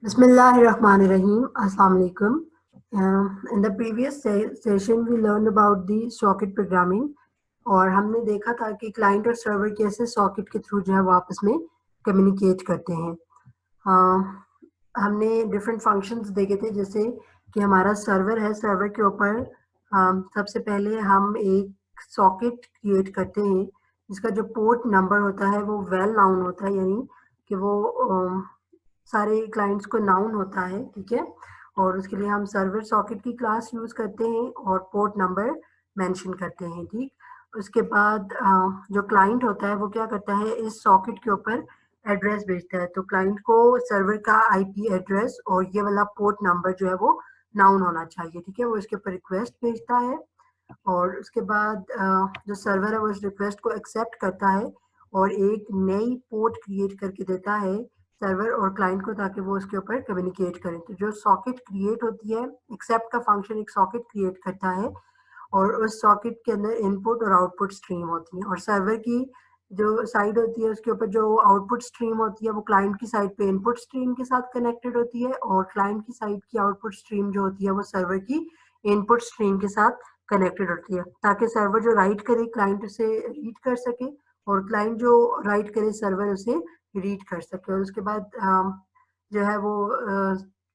Bismillahirrahmanirrahim. Assalamu alaikum. In the previous session, we learned about the socket programming और हमने देखा था कि क्लाइंट और सर्वर कैसे सॉकेट के थ्रू जो है वो आपस में कम्युनिकेट करते हैं। हमने डिफरेंट फंक्शंस देखे थे, जैसे कि हमारा सर्वर है, सर्वर के ऊपर सबसे पहले हम एक सॉकेट क्रिएट करते हैं जिसका जो पोर्ट नंबर होता है वो वेल नाउन होता है, यानी कि वो सारे क्लाइंट्स को नाउन होता है, ठीक है। और उसके लिए हम सर्वर सॉकेट की क्लास यूज करते हैं और पोर्ट नंबर मेंशन करते हैं, ठीक। उसके बाद जो क्लाइंट होता है वो क्या करता है, इस सॉकेट के ऊपर एड्रेस भेजता है। तो क्लाइंट को सर्वर का आईपी एड्रेस और ये वाला पोर्ट नंबर जो है वो नाउन होना चाहिए, ठीक है। वो इसके ऊपर रिक्वेस्ट भेजता है और उसके बाद जो सर्वर है वो इस रिक्वेस्ट को एक्सेप्ट करता है और एक नई पोर्ट क्रिएट करके देता है सर्वर और क्लाइंट को, ताकि वो उसके ऊपर कम्युनिकेट करें। तो जो सॉकेट क्रिएट होती है, एक्सेप्ट का फंक्शन एक सॉकेट क्रिएट करता है और उस सॉकेट के अंदर इनपुट और आउटपुट स्ट्रीम होती है, और सर्वर की जो साइड होती है उसके ऊपर जो आउटपुट स्ट्रीम होती है वो क्लाइंट की साइड पे इनपुट स्ट्रीम के साथ कनेक्टेड होती है और क्लाइंट की साइड की आउटपुट स्ट्रीम जो होती है वो सर्वर की इनपुट स्ट्रीम के साथ कनेक्टेड होती है, ताकि सर्वर जो राइट करे क्लाइंट उसे रीड कर सके और क्लाइंट जो राइट करे सर्वर उसे रीड कर सके। और उसके बाद जो है वो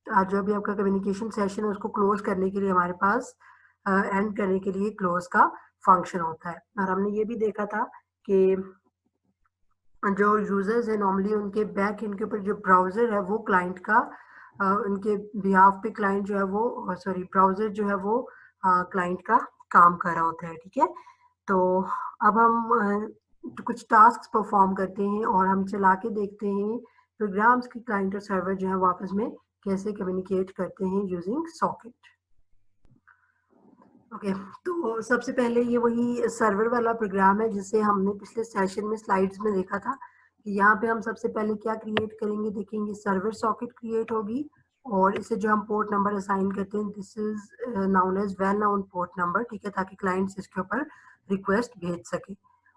आज जो भी आपका कम्युनिकेशन सेशन है उसको क्लोज करने के लिए हमारे पास एंड करने के लिए क्लोज का फंक्शन होता है। और हमने ये भी देखा था कि जो यूजर्स है नॉर्मली उनके बैक एंड के ऊपर जो ब्राउजर है वो क्लाइंट का उनके बिहाफ पे क्लाइंट जो है वो सॉरी ब्राउजर जो है वो क्लाइंट का काम कर रहा होता है, ठीक है। तो अब हम कुछ टास्क परफॉर्म करते हैं और हम चला के देखते हैं प्रोग्राम्स की क्लाइंट और सर्वर जो है वो आपस में कैसे कम्युनिकेट करते हैं यूजिंग सॉकेट। ओके, तो सबसे पहले ये वही सर्वर वाला प्रोग्राम है जिसे हमने पिछले सेशन में स्लाइड्स में देखा था कि यहाँ पे हम सबसे पहले क्या क्रिएट करेंगे, देखेंगे सर्वर सॉकेट क्रिएट होगी और इसे जो हम पोर्ट नंबर असाइन करते हैं this is known as well known port number, ठीक है, ताकि क्लाइंट्स इसके ऊपर रिक्वेस्ट भेज सके।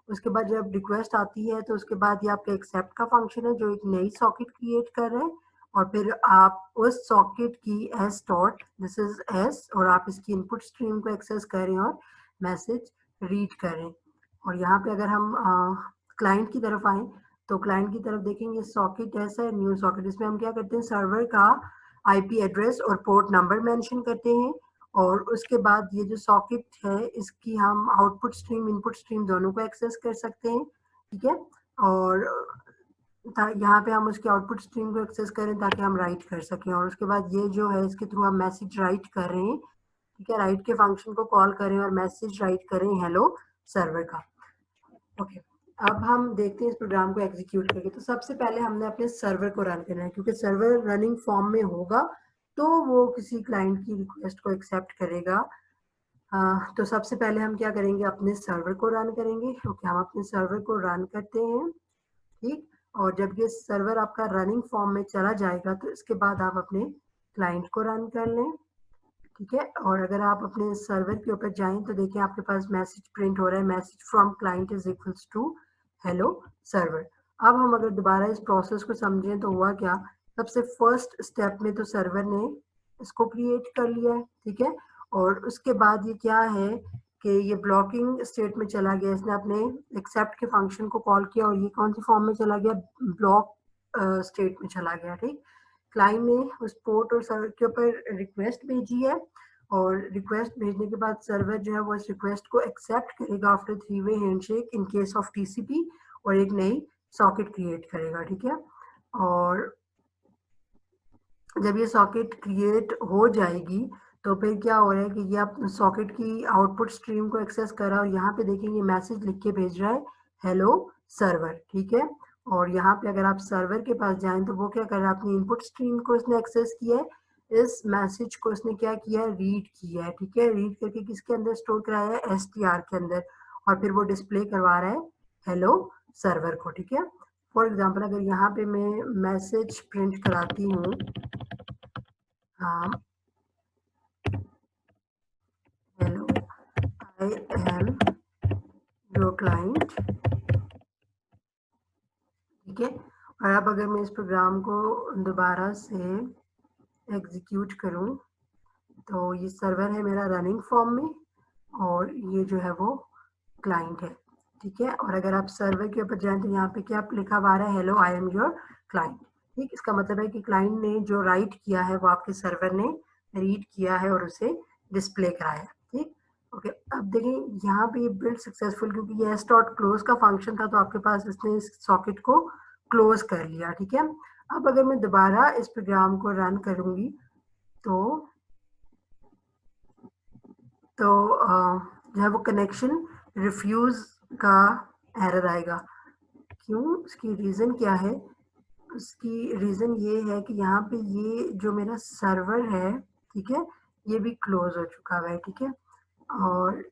उसके बाद जब रिक्वेस्ट आती है तो उसके बाद ये आपका एक्सेप्ट का फंक्शन है जो एक नई सॉकेट क्रिएट कर रहे हैं और फिर आप उस सॉकेट की S dot this is S और आप इसकी इनपुट स्ट्रीम को एक्सेस करें और मैसेज रीड करें। और यहाँ पे अगर हम क्लाइंट की तरफ आए तो क्लाइंट की तरफ देखेंगे सॉकेट ऐसा है न्यू सॉकेट, इसमें हम क्या करते हैं सर्वर का आईपी एड्रेस और पोर्ट नंबर मेंशन करते हैं और उसके बाद ये जो सॉकेट है इसकी हम आउटपुट स्ट्रीम इनपुट स्ट्रीम दोनों को एक्सेस कर सकते हैं, ठीक है। और यहाँ पे हम उसके आउटपुट स्ट्रीम को एक्सेस करें ताकि हम राइट कर सकें और उसके बाद ये जो है इसके थ्रू हम मैसेज राइट कर रहे हैं, ठीक है। राइट के फंक्शन को कॉल करें और मैसेज राइट करें हेलो सर्वर का। ओके, अब हम देखते हैं इस प्रोग्राम को एग्जीक्यूट करके। तो सबसे पहले हमने अपने सर्वर को रन करना है क्योंकि सर्वर रनिंग फॉर्म में होगा तो वो किसी क्लाइंट की रिक्वेस्ट को एक्सेप्ट करेगा। तो सबसे पहले हम क्या करेंगे, अपने सर्वर को रन करेंगे। ओके, हम अपने सर्वर को रन करते हैं, ठीक। और जब ये सर्वर आपका रनिंग फॉर्म में चला जाएगा तो इसके बाद आप अपने क्लाइंट को रन कर लें, ठीक है। और अगर आप अपने सर्वर के ऊपर जाएं तो देखिए आपके पास मैसेज प्रिंट हो रहा है, message from client is equals to hello server. अब हम अगर दोबारा इस प्रोसेस को समझें तो हुआ क्या, सबसे फर्स्ट स्टेप में तो सर्वर ने इसको क्रिएट कर लिया है, ठीक है। और उसके बाद ये क्या है कि ये ब्लॉकिंग स्टेट में चला गया, इसने अपने एक्सेप्ट के फंक्शन को कॉल किया और ये कौन सी फॉर्म में चला गया, ब्लॉक स्टेट में चला गया, ठीक। क्लाइंट ने उस पोर्ट और सर्वर के ऊपर रिक्वेस्ट भेजी है और रिक्वेस्ट भेजने के बाद सर्वर जो है वो इस रिक्वेस्ट को एक्सेप्ट करेगा after three way handshake in case of TCP और एक नई सॉकेट क्रिएट करेगा, ठीक है। और जब ये सॉकेट क्रिएट हो जाएगी तो फिर क्या हो रहा है कि ये आप सॉकेट की आउटपुट स्ट्रीम को एक्सेस कर रहा है और यहाँ पे देखेंगे मैसेज लिख के भेज रहा है हेलो सर्वर, ठीक है। और यहाँ पे अगर आप सर्वर के पास जाएं तो वो क्या कर रहा है, अपनी इनपुट स्ट्रीम को इसने एक्सेस किया है, इस मैसेज को इसने क्या किया है, रीड किया है, ठीक है। रीड करके किसके अंदर स्टोर कराया है, एसटीआर के अंदर, और फिर वो डिस्प्ले करवा रहा है हेलो सर्वर को, ठीक है। फॉर एग्जाम्पल अगर यहाँ पे मैं मैसेज प्रिंट कराती हूँ, hello, I am your client, ठीक है। और अब अगर मैं इस प्रोग्राम को दोबारा से एग्जीक्यूट करूं तो ये सर्वर है मेरा रनिंग फॉर्म में और ये जो है वो क्लाइंट है, ठीक है। और अगर आप सर्वर के ऊपर जाएं तो यहाँ पे क्या लिखा हुआ है, hello I am your client, ठीक। इसका मतलब है कि क्लाइंट ने जो राइट किया है वो आपके सर्वर ने रीड किया है और उसे डिस्प्ले कराया, ठीक। ओके, अब देखें यहाँ पे ये बिल्ड सक्सेसफुल, क्योंकि ये एस डॉट क्लोज का फंक्शन था तो आपके पास इसने इस सॉकेट को क्लोज कर लिया, ठीक है। अब अगर मैं दोबारा इस प्रोग्राम को रन करूंगी तो जो है वो कनेक्शन रिफ्यूज का एरर आएगा। क्यों? उसकी रीज़न क्या है? उसकी रीज़न ये है कि यहाँ पे ये जो मेरा सर्वर है, ठीक है, ये भी क्लोज हो चुका हुआ है, ठीक है। और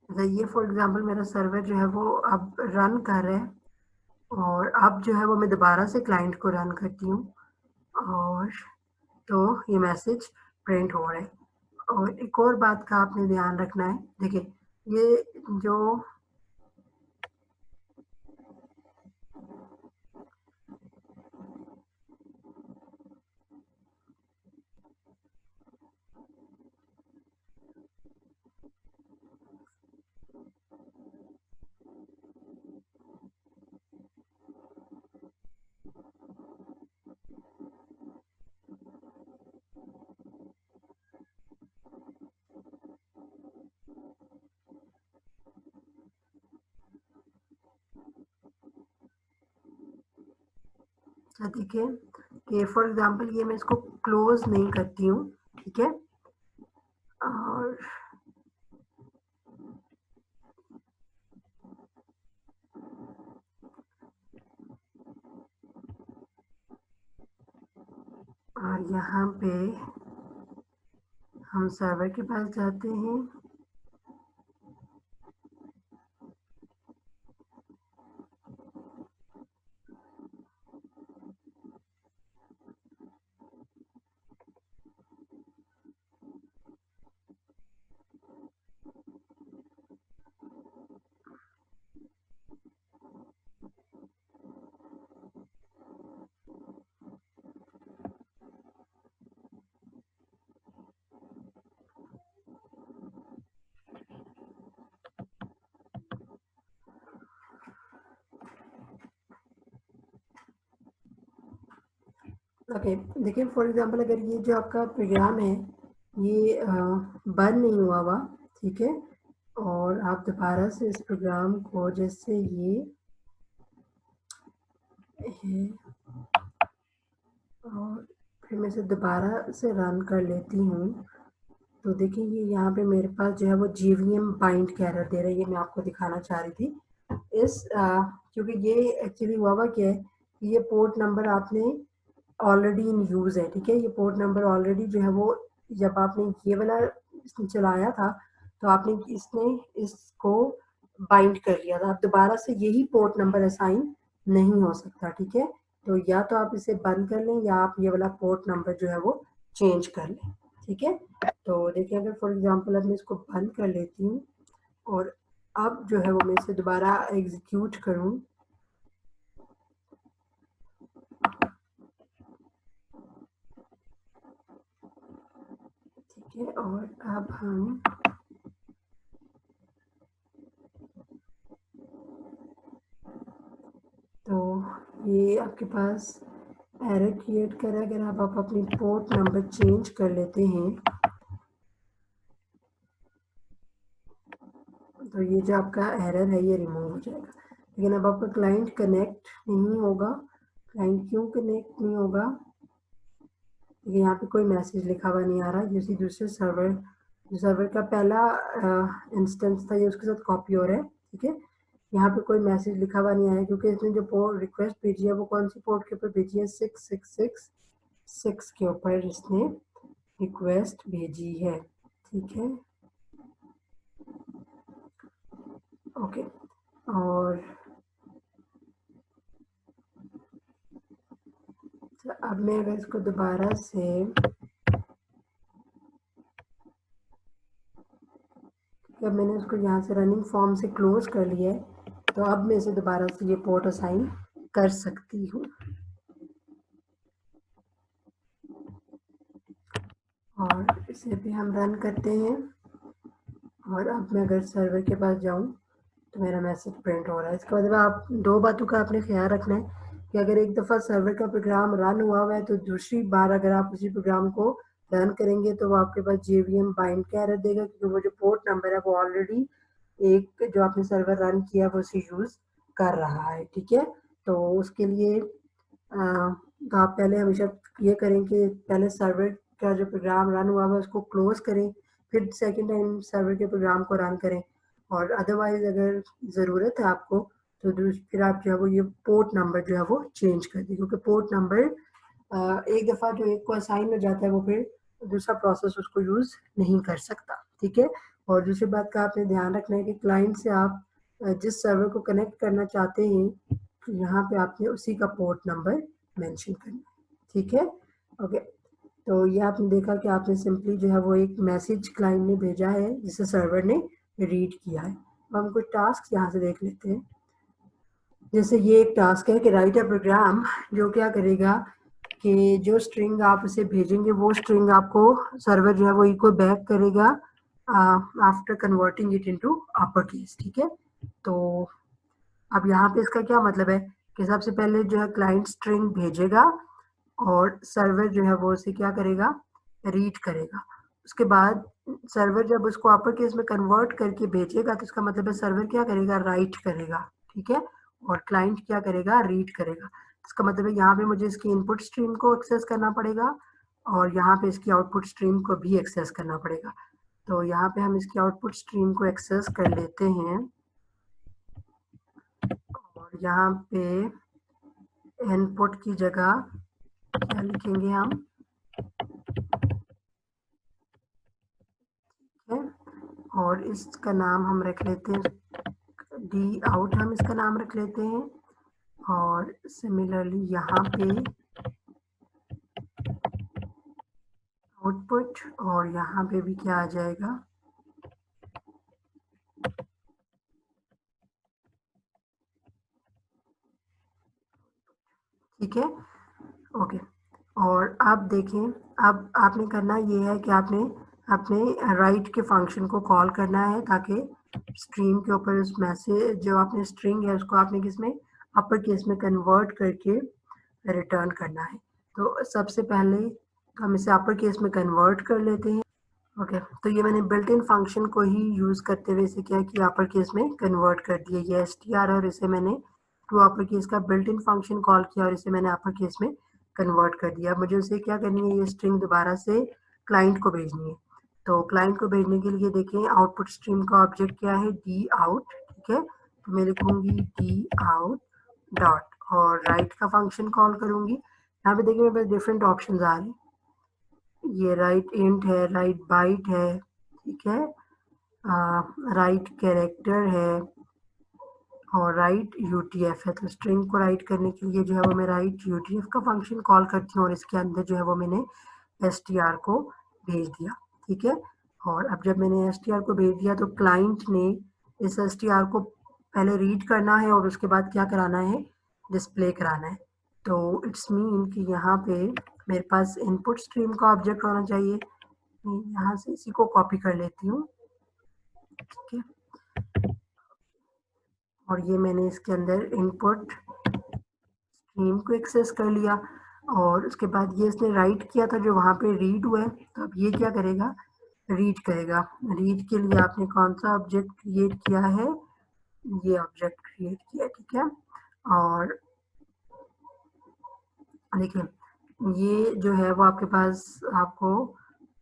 ये फॉर एग्जांपल मेरा सर्वर जो है वो अब रन कर रहा है और अब जो है वो मैं दोबारा से क्लाइंट को रन करती हूँ और तो ये मैसेज प्रिंट हो रहा है। और एक और बात का आपने ध्यान रखना है, देखिए ये जो देखिए कि फॉर एग्जांपल ये मैं इसको क्लोज नहीं करती हूँ, ठीक है। और यहाँ पे हम सर्वर के पास जाते हैं ओके। देखिए फॉर एग्जांपल अगर ये जो आपका प्रोग्राम है ये बंद नहीं हुआ हुआ, ठीक है, और आप दोबारा से इस प्रोग्राम को जैसे ये है और फिर मैं इसे दोबारा से रन कर लेती हूँ तो देखिए ये यहाँ पे मेरे पास जो है वो जीवीएम बाइंड का एरर दे रहा है। ये मैं आपको दिखाना चाह रही थी इस क्योंकि ये एक्चुअली हुआ हुआ क्या है कि ये पोर्ट नंबर आपने ऑलरेडी इन यूज़ है, ठीक है। ये पोर्ट नंबर ऑलरेडी जो है वो जब आपने ये वाला चलाया था तो आपने इसने इसको बाइंड कर लिया था। अब दोबारा से यही पोर्ट नंबर असाइन नहीं हो सकता, ठीक है। तो या तो आप इसे बंद कर लें या आप ये वाला पोर्ट नंबर जो है वो चेंज कर लें, ठीक है। तो देखिए अगर फॉर एग्जांपल अब मैं इसको बंद कर लेती हूँ और अब जो है वो मैं इसे दोबारा एग्जीक्यूट करूँ, ठीक है। और अब हम तो ये आपके पास एरर क्रिएट कर रहा है। अगर आप अपनी पोर्ट नंबर चेंज कर लेते हैं तो ये जो आपका एरर है ये रिमूव हो जाएगा। लेकिन अब आपका क्लाइंट कनेक्ट नहीं होगा। क्लाइंट क्यों कनेक्ट नहीं होगा? यहाँ पे कोई मैसेज लिखा हुआ नहीं आ रहा। किसी दूसरे सर्वर जो सर्वर का पहला इंस्टेंस था ये उसके साथ कॉपी हो रहा है, ठीक है। यहाँ पे कोई मैसेज लिखा हुआ नहीं आया क्योंकि इसने जो पोर्ट रिक्वेस्ट भेजी है वो कौन सी पोर्ट के ऊपर भेजी है, 6666 के ऊपर इसने रिक्वेस्ट भेजी है, ठीक है। ओके। और अब मैं अगर इसको दोबारा से जब मैंने उसको यहाँ से रनिंग फॉर्म से क्लोज कर लिया है, तो अब मैं इसे दोबारा से ये पोर्ट असाइन कर सकती हूँ। और इसे भी हम रन करते हैं। और अब मैं अगर सर्वर के पास जाऊँ तो मेरा मैसेज प्रिंट हो रहा है। इसका मतलब आप दो बातों का आपने ख्याल रखना है कि अगर एक दफ़ा सर्वर का प्रोग्राम रन हुआ है तो दूसरी बार अगर आप उसी प्रोग्राम को रन करेंगे तो वो आपके पास JVM बाइंड का एरर देगा, क्योंकि वो जो पोर्ट नंबर है वो ऑलरेडी एक जो आपने सर्वर रन किया वो उसे यूज़ कर रहा है। ठीक है, तो उसके लिए तो आप पहले हमेशा ये करें कि पहले सर्वर का जो प्रोग्राम रन हुआ है उसको क्लोज करें, फिर सेकंड टाइम सर्वर के प्रोग्राम को रन करें। और अदरवाइज अगर ज़रूरत है आपको तो फिर आप जो है वो ये पोर्ट नंबर जो है वो चेंज कर दें, क्योंकि पोर्ट नंबर एक दफ़ा जो एक को असाइन हो जाता है वो फिर दूसरा प्रोसेस उसको यूज़ नहीं कर सकता। ठीक है, और दूसरी बात का आपने ध्यान रखना है कि क्लाइंट से आप जिस सर्वर को कनेक्ट करना चाहते हैं तो यहाँ पे आपने उसी का पोर्ट नंबर मेंशन करना है। ठीक है, ओके। तो ये आपने देखा कि आपने सिंपली जो है वो एक मैसेज क्लाइंट ने भेजा है जिसे सर्वर ने रीड किया है। अब हम कुछ टास्क यहाँ से देख लेते हैं। जैसे ये एक टास्क है कि राइट अ प्रोग्राम जो क्या करेगा कि जो स्ट्रिंग आप उसे भेजेंगे वो स्ट्रिंग आपको सर्वर जो है वो इको बैक करेगा after converting it into upper case. ठीक है, तो अब यहाँ पे इसका क्या मतलब है कि सबसे पहले जो है क्लाइंट स्ट्रिंग भेजेगा और सर्वर जो है वो उसे क्या करेगा, रीड करेगा। उसके बाद सर्वर जब उसको अपर केस में कन्वर्ट करके भेजेगा तो इसका मतलब है सर्वर क्या करेगा, राइट करेगा। ठीक है, और क्लाइंट क्या करेगा, रीड करेगा। इसका मतलब है यहाँ पे मुझे इसकी इनपुट स्ट्रीम को एक्सेस करना पड़ेगा और यहाँ पे इसकी आउटपुट स्ट्रीम को भी एक्सेस करना पड़ेगा। तो यहाँ पे हम इसकी आउटपुट स्ट्रीम को एक्सेस कर लेते हैं और यहाँ पे इनपुट की जगह क्या लिखेंगे हम, है, और इसका नाम हम रख लेते हैं डी आउट, हम इसका नाम रख लेते हैं। और सिमिलरली यहाँ पे आउटपुट और यहाँ पे भी क्या आ जाएगा, ठीक है, ओके। और अब देखें, अब आपने करना ये है कि आपने अपने राइट के फंक्शन को कॉल करना है ताकि स्ट्रीम के ऊपर उस मैसेज जो आपने स्ट्रिंग है उसको आपने किसमें, अपर केस में कन्वर्ट करके रिटर्न करना है। तो सबसे पहले हम इसे अपर केस में कन्वर्ट कर लेते हैं। ओके, तो ये मैंने बिल्ट इन फंक्शन को ही यूज़ करते हुए इसे क्या किया, अपर केस में कन्वर्ट कर दिया। ये str और इसे मैंने टू अपर केस का बिल्ट इन फंक्शन कॉल किया और इसे मैंने अपर केस में कन्वर्ट कर दिया। मुझे उसे क्या करनी है, ये स्ट्रिंग दोबारा से क्लाइंट को भेजनी है। तो क्लाइंट को भेजने के लिए देखें आउटपुट स्ट्रीम का ऑब्जेक्ट क्या है, डी आउट। ठीक है, तो मैं लिखूंगी डी आउट डॉट और राइट का फंक्शन कॉल करूंगी। यहाँ पे देखिए मेरे पास डिफरेंट ऑप्शन आ रहे हैं, ये राइट इंट है, राइट बाइट है, ठीक है, राइट कैरेक्टर है और राइट यूटीएफ है। तो स्ट्रिंग को राइट करने के लिए जो है वो मैं राइट यूटीएफ का फंक्शन कॉल करती हूँ और इसके अंदर जो है वो मैंने str को भेज दिया। ठीक है, और अब जब मैंने str को भेज दिया तो क्लाइंट ने इस str को पहले रीड करना है और उसके बाद क्या कराना है, डिस्प्ले कराना है। तो इट्स मीन कि यहाँ पे मेरे पास इनपुट स्ट्रीम का ऑब्जेक्ट होना चाहिए। मैं यहाँ से इसी को कॉपी कर लेती हूँ। ठीक है, और ये मैंने इसके अंदर इनपुट स्ट्रीम को एक्सेस कर लिया और उसके बाद ये इसने राइट किया था जो वहाँ पे रीड हुआ है, तो अब ये क्या करेगा, रीड करेगा। रीड के लिए आपने कौन सा ऑब्जेक्ट क्रिएट किया है, ये ऑब्जेक्ट क्रिएट किया। ठीक है, और देखिए ये जो है वो आपके पास आपको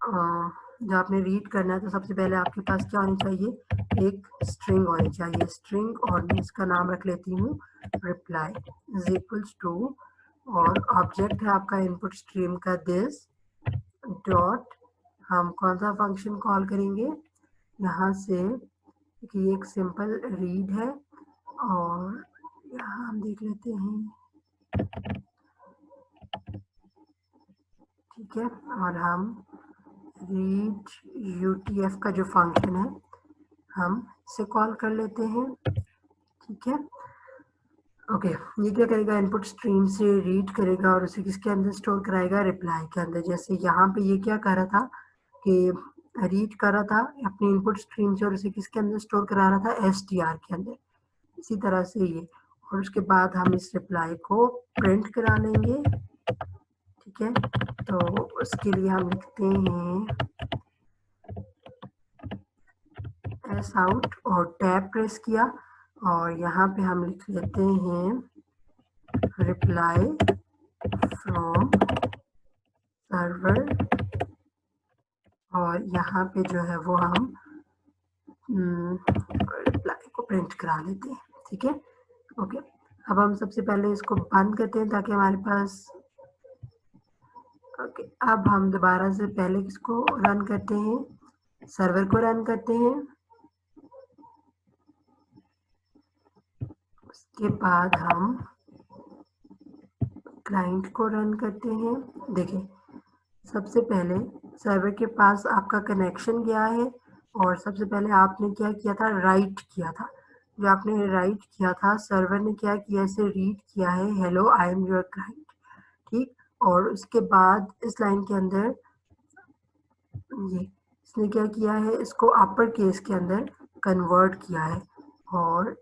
जो आपने रीड करना है तो सबसे पहले आपके पास क्या होनी चाहिए, एक स्ट्रिंग होनी चाहिए, स्ट्रिंग, और मैं इसका नाम रख लेती हूँ रिप्लाई इज इक्वल्स टू, और ऑब्जेक्ट है आपका इनपुट स्ट्रीम का दिस डॉट, हम कौन सा फंक्शन कॉल करेंगे यहाँ से, कि एक सिंपल रीड है और यहाँ हम देख लेते हैं। ठीक है, और हम रीड यूटीएफ का जो फंक्शन है हम इसे कॉल कर लेते हैं, ठीक है। ओके, ये क्या करेगा, इनपुट स्ट्रीम से रीड करेगा और उसे किसके अंदर स्टोर कराएगा, रिप्लाई के अंदर। जैसे यहाँ पे ये क्या कर रहा था कि रीड कर रहा था अपनी इनपुट स्ट्रीम से और उसे किसके अंदर स्टोर करा रहा था, एसटीआर के अंदर। इसी तरह से ये, और उसके बाद हम इस रिप्लाई को प्रिंट करा लेंगे, ठीक है। तो उसके लिए हम लिखते हैं एस आउट और टैब प्रेस किया और यहाँ पे हम लिख लेते हैं रिप्लाई फ्रॉम सर्वर और यहाँ पे जो है वो हम रिप्लाई को प्रिंट करा लेते हैं, ठीक है। ओके, अब हम सबसे पहले इसको बंद करते हैं ताकि हमारे पास, ओके, अब हम दोबारा से पहले इसको रन करते हैं, सर्वर को रन करते हैं, उसके बाद हम क्लाइंट को रन करते हैं। देखिए, सबसे पहले सर्वर के पास आपका कनेक्शन गया है और सबसे पहले आपने क्या किया था, राइट किया था। जो आपने राइट किया था, सर्वर ने क्या किया, इसे रीड किया है, hello I am your client, ठीक। और उसके बाद इस लाइन के अंदर ये इसने क्या किया है, इसको अपर केस के अंदर कन्वर्ट किया है और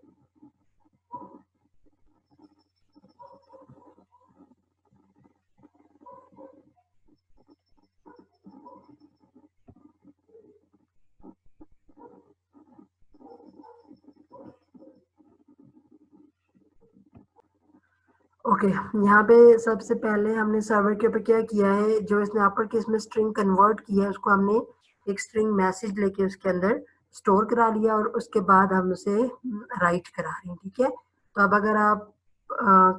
ओके, यहाँ पे सबसे पहले हमने सर्वर के ऊपर क्या किया है, जो इसने अपर केस में स्ट्रिंग कन्वर्ट किया है उसको हमने एक स्ट्रिंग मैसेज लेके उसके अंदर स्टोर करा लिया और उसके बाद हम उसे राइट करा रहे हैं, ठीक है। तो अब अगर आप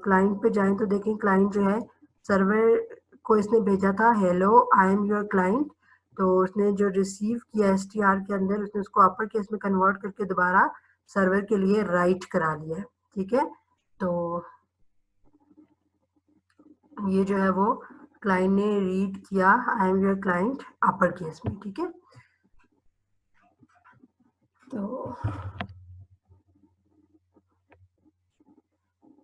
क्लाइंट पे जाएं तो देखें, क्लाइंट जो है, सर्वर को इसने भेजा था hello I am your client, तो उसने जो रिसीव किया एसटीआर के अंदर उसने उसको अपर केस में कन्वर्ट करके दोबारा सर्वर के लिए राइट करा लिया है, ठीक है। तो ये जो है वो क्लाइंट ने रीड किया I am your client upper case में, ठीक है। तो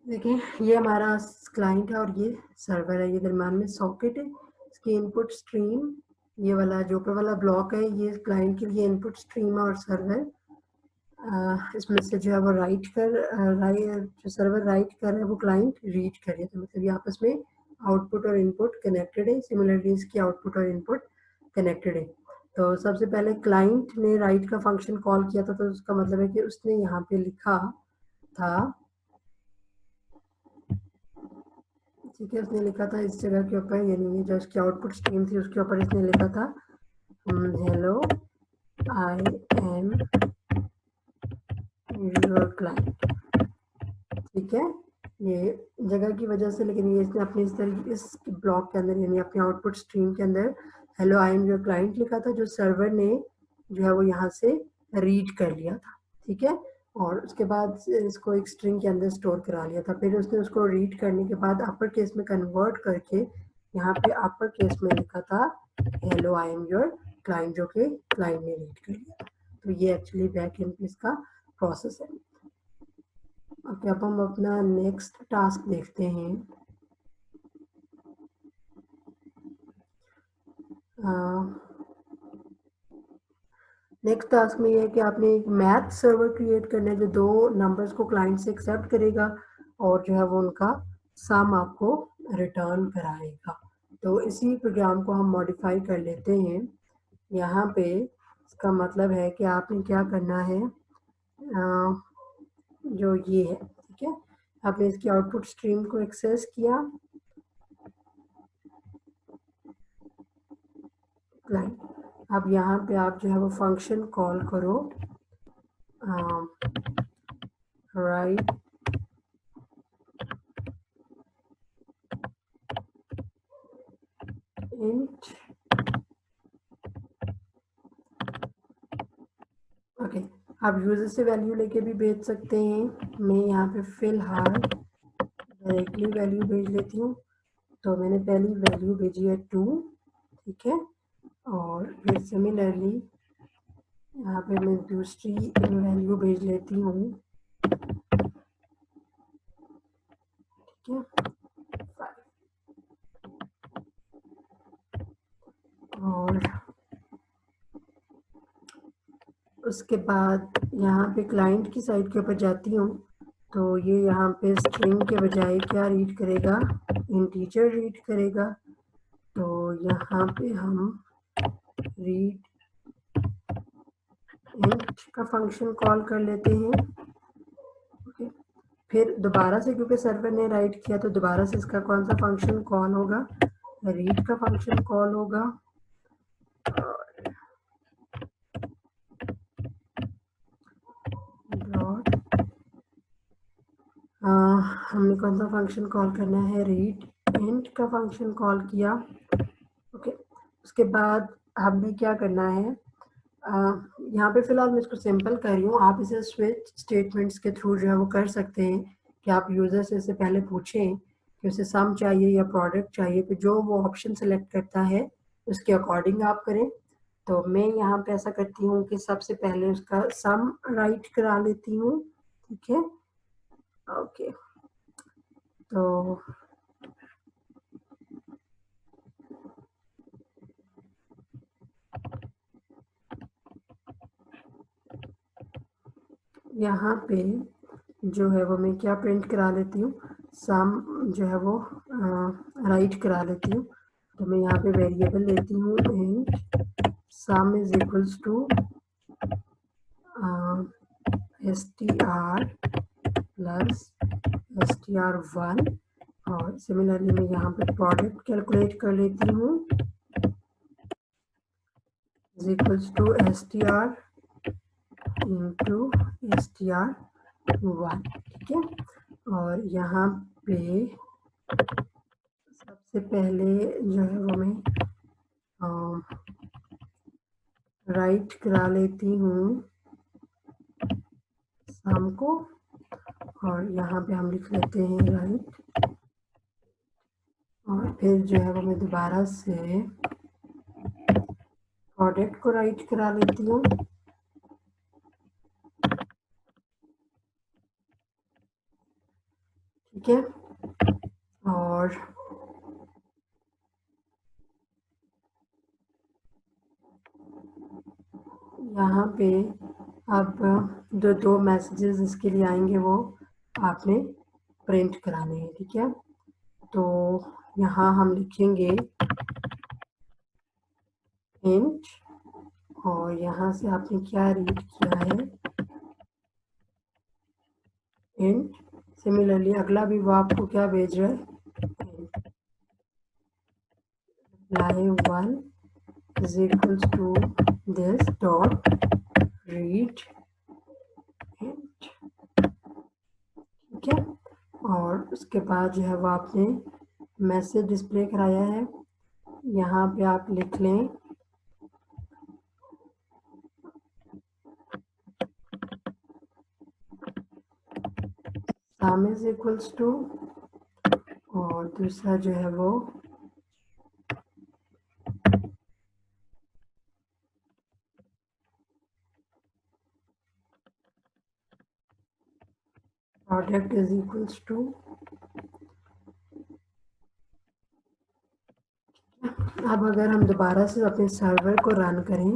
देखिए, ये हमारा क्लाइंट है और ये सर्वर है, ये दरम्यान में सॉकेट है, इसकी इनपुट स्ट्रीम, ये वाला जो ऊपर वाला ब्लॉक है ये क्लाइंट के लिए इनपुट स्ट्रीम है और सर्वर इसमें से जो है वो जो सर्वर राइट कर रहा है वो क्लाइंट रीड कर रहा है। तो मतलब ये आपस में आउटपुट और इनपुट कनेक्टेड है, सिमिलरली इसकी आउटपुट और इनपुट कनेक्टेड है। तो सबसे पहले क्लाइंट ने राइट का फंक्शन कॉल किया था, तो उसका मतलब है कि उसने यहाँ पे लिखा था, ठीक है, उसने लिखा था इस जगह के ऊपर, यानी जो उसकी आउटपुट स्ट्रीम थी उसके ऊपर इसने लिखा था hello I am your client, ठीक है। ये जगह की वजह से, लेकिन ये इसने अपने इस ब्लॉक के अंदर यानी अपने आउटपुट स्ट्रीम के अंदर hello I am your client लिखा था, जो सर्वर ने जो है वो यहाँ से रीड कर लिया था, ठीक है। और उसके बाद इसको एक स्ट्रिंग के अंदर स्टोर करा लिया था, फिर उसने उसको रीड करने के बाद अपर केस में कन्वर्ट करके यहाँ पे अपर केस में लिखा था hello I am your client, जो कि क्लाइंट ने रीड कर लिया। तो ये एक्चुअली बैक एंड पे इसका प्रोसेस है। ओके, अब हम अपना नेक्स्ट टास्क देखते हैं। नेक्स्ट टास्क में ये है कि आपने एक मैथ सर्वर क्रिएट करना है जो दो नंबर्स को क्लाइंट से एक्सेप्ट करेगा और जो है वो उनका सम आपको रिटर्न कराएगा। तो इसी प्रोग्राम को हम मॉडिफाई कर लेते हैं। यहाँ पे इसका मतलब है कि आपने क्या करना है, जो ये है, ठीक है, आपने इसकी आउटपुट स्ट्रीम को एक्सेस किया क्लाइंट। अब यहाँ पे आप जो है वो फंक्शन कॉल करो राइट इंट, ओके। आप यूजर से वैल्यू लेके भी भेज सकते हैं, मैं यहाँ पे फिलहाल डायरेक्टली वैल्यू भेज लेती हूँ। तो मैंने पहली वैल्यू भेजी है 2, ठीक है। और फिर सिमिलरली यहाँ पे मैं दूसरी वैल्यू भेज लेती हूँ, ठीक है। और उसके बाद यहाँ पे क्लाइंट की साइड के ऊपर जाती हूँ, तो ये यहाँ पे स्ट्रिंग के बजाय क्या रीड करेगा, इंटीजर रीड करेगा। तो यहाँ पे हम रीड इंट का फंक्शन कॉल कर लेते हैं, ओके। फिर दोबारा से क्योंकि सर्वर ने राइट किया तो दोबारा से इसका कौन सा फंक्शन कॉल होगा, रीड का फंक्शन कॉल होगा। डॉट हमने कौन सा फंक्शन कॉल करना है, रीड इंट का फंक्शन कॉल किया, ओके। उसके बाद हमने क्या करना है, यहाँ पे फिलहाल मैं इसको सिंपल कर रही हूँ, आप इसे स्विच स्टेटमेंट्स के थ्रू जो है वो कर सकते हैं कि आप यूज़र से इससे पहले पूछें कि उसे सम चाहिए या प्रोडक्ट चाहिए, तो जो वो ऑप्शन सेलेक्ट करता है उसके अकॉर्डिंग आप करें। तो मैं यहाँ पे ऐसा करती हूँ कि सबसे पहले उसका सम राइट करा लेती हूँ, ठीक है, ओके। तो यहाँ पे जो है वो मैं क्या प्रिंट करा लेती हूँ, सम जो है वो राइट करा लेती हूँ। तो मैं यहाँ पे वेरिएबल लेती हूँ int sum is equals to str plus str1, और सिमिलरली मैं यहाँ पे प्रोडक्ट कैलकुलेट कर लेती हूँ is equals to str into str1, ठीक है। और यहाँ पे सबसे पहले जो है वो मैं राइट करा लेती हूँ सम को, और यहाँ पे हम लिख लेते हैं राइट, और फिर जो है वो मैं दोबारा से प्रोडक्ट को राइट करा लेती हूँ, ठीक है। और यहाँ पे अब जो दो मैसेजेस इसके लिए आएंगे वो आपने प्रिंट कराने हैं, ठीक है। तो यहाँ हम लिखेंगे इंट, और यहाँ से आपने क्या रीड किया है इंट, सिमिलरली अगला भी वो आपको क्या भेज रहा है, reply1 is equals to this dot read int, ठीक है। और उसके बाद जो है वो आपने मैसेज डिस्प्ले कराया है, यहाँ पे आप लिख लें sum is equals to, और दूसरा जो है वो प्रोडक्ट इज इक्वल्स टू। अब अगर हम दोबारा से अपने सर्वर को रन करें,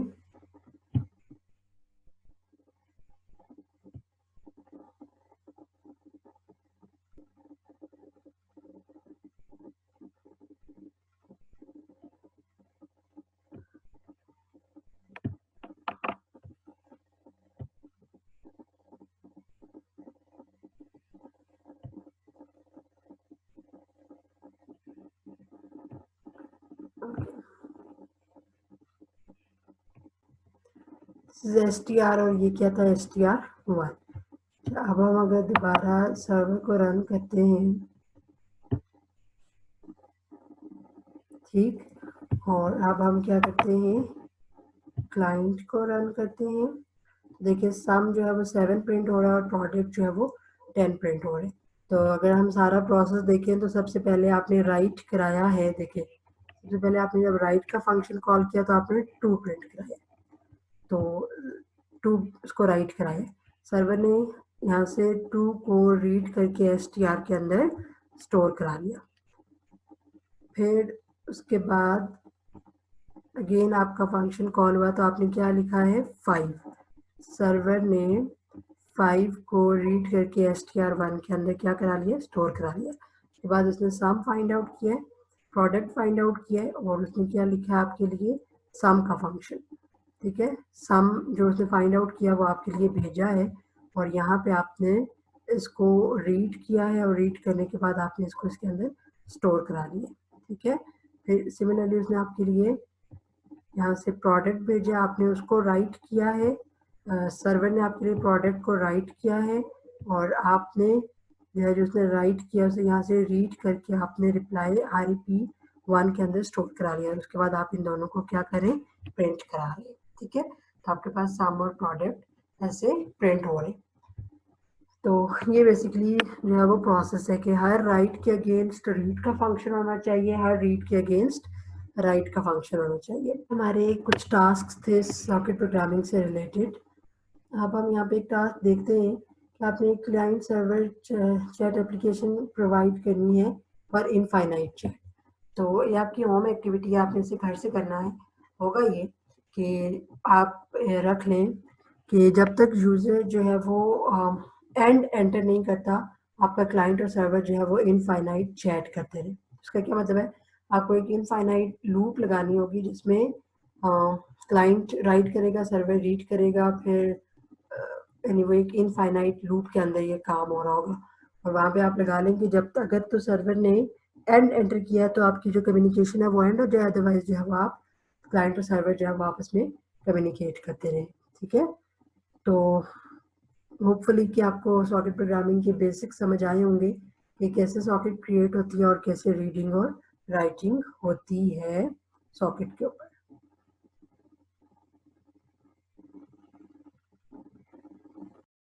str और ये क्या था str1। अब हम अगर दोबारा सर्वर को रन करते हैं, ठीक, और अब हम क्या करते हैं, क्लाइंट को रन करते हैं, देखिए सम जो है वो 7 प्रिंट हो रहा है और प्रोडक्ट जो है वो 10 प्रिंट हो रहे हैं। तो अगर हम सारा प्रोसेस देखें तो सबसे पहले आपने राइट कराया है, देखिए सबसे पहले आपने जब राइट का फंक्शन कॉल किया तो आपने 2 प्रिंट कराया, तो टू उसको राइट कराया, सर्वर ने यहाँ से टू को रीड करके str के अंदर स्टोर करा लिया। फिर उसके बाद अगेन आपका फंक्शन कॉल हुआ तो आपने क्या लिखा है 5, सर्वर ने 5 को रीड करके str1 के अंदर क्या करा लिया, स्टोर करा लिया। उसके बाद उसने सम फाइंड आउट किया है, प्रोडक्ट फाइंड आउट किया है और उसने क्या लिखा है आपके लिए सम का फंक्शन, ठीक है। सम जो उसने फाइंड आउट किया वो आपके लिए भेजा है और यहाँ पे आपने इसको रीड किया है और रीड करने के बाद आपने इसको इसके अंदर स्टोर करा लिया, ठीक है। फिर सिमिलरली उसने आपके लिए यहाँ से प्रोडक्ट भेजा, आपने उसको राइट किया है, सर्वर ने आपके लिए प्रोडक्ट को राइट किया है और आपने जो है जो उसने राइट किया उसे यहाँ से रीड करके आपने रिप्लाई REP1 के अंदर स्टोर करा लिया। उसके बाद आप इन दोनों को क्या करें, प्रिंट करा लें, ठीक है। तो आपके पास सम और प्रोडक्ट ऐसे प्रिंट हो रहे। तो ये बेसिकली जो है वो प्रोसेस है कि हर राइट के अगेंस्ट रीड का फंक्शन होना चाहिए, हर रीड के अगेंस्ट राइट का फंक्शन होना चाहिए। हमारे कुछ टास्क थे सॉकेट प्रोग्रामिंग से रिलेटेड। अब हम यहाँ पे एक टास्क देखते हैं कि आपने एक client server chat application provide करनी है फॉर इनफाइनाइट चैट। तो ये आपकी होम एक्टिविटी है, आपने इसे घर से करना है। होगा ये कि आप रख लें कि जब तक यूज़र जो है वो एंड एंटर नहीं करता, आपका क्लाइंट और सर्वर जो है वो इनफाइनाइट चैट करते रहे। उसका क्या मतलब है, आपको एक इनफाइनाइट लूप लगानी होगी जिसमें क्लाइंट राइट करेगा, सर्वर रीड करेगा, फिर एनीवे एक इनफाइनाइट लूप के अंदर ये काम हो रहा होगा। और वहाँ पे आप लगा लें कि जब तक अगर तो सर्वर ने एंड एंटर किया तो आपकी जो कम्युनिकेशन है वो एंड हो जाए, अदरवाइज जो है वो आप क्लाइंट और सर्वर जो है वो आपस में कम्युनिकेट करते रहें, ठीक है। तो होपफुली कि आपको सॉकेट प्रोग्रामिंग के बेसिक समझ आए होंगे कि कैसे सॉकेट क्रिएट होती है और कैसे रीडिंग और राइटिंग होती है सॉकेट के ऊपर।